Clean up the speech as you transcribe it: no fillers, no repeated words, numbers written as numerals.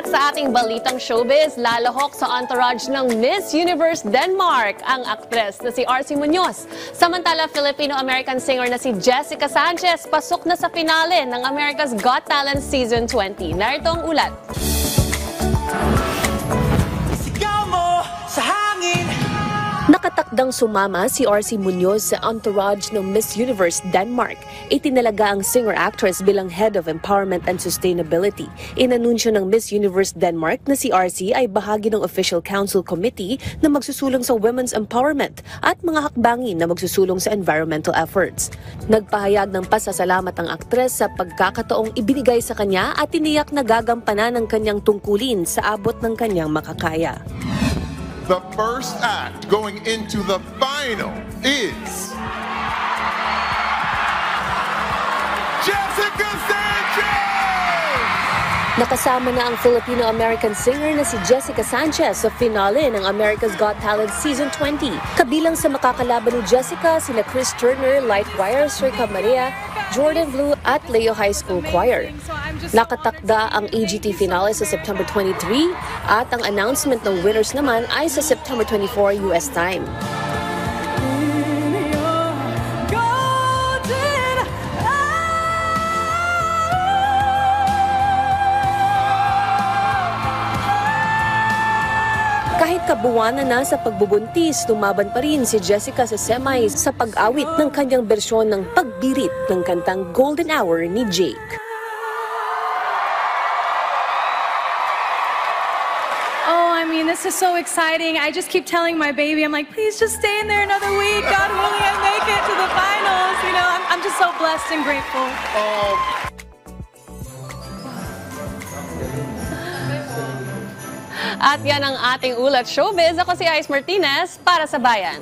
At sa ating balitang showbiz, lalahok sa entourage ng Miss Universe Denmark ang aktres na si RC Munoz. Samantala, Filipino-American singer na si Jessica Sanchez pasok na sa finale ng America's Got Talent Season 20. Narito ang ulat. Nakatakdang sumama si RC Munoz sa entourage ng Miss Universe Denmark. Itinalaga ang singer-actress bilang Head of Empowerment and Sustainability. Inanunsyo ng Miss Universe Denmark na si RC ay bahagi ng Official Council Committee na magsusulong sa women's empowerment at mga hakbangin na magsusulong sa environmental efforts. Nagpahayag ng pasasalamat ang aktres sa pagkakataong ibinigay sa kanya at tiniyak na gagampanan ang kanyang tungkulin sa abot ng kanyang makakaya. The first act going into the final is Jessica Sanchez! Nakasama na ang Filipino-American singer na si Jessica Sanchez sa finale ng America's Got Talent Season 20. Kabilang sa makakalaban ni Jessica sina Chris Turner, Light Choir, Srika Maria, Jordan Blue at Leo High School Choir. Nakatakda ang AGT finale sa September 23 at ang announcement ng winners naman ay sa September 24 US time. Kahit kabuwanan na sa pagbubuntis, tumaban pa rin si Jessica sa semis sa pag-awit ng kanyang bersyon ng pagbirit ng kantang Golden Hour ni Jake. Oh, I mean, this is so exciting. I just keep telling my baby, I'm like, please just stay in there another week. God willing, I make it to the finals. You know, I'm just so blessed and grateful. At yan ang ating ulat showbiz. Ako si Ice Martinez para sa Bayan.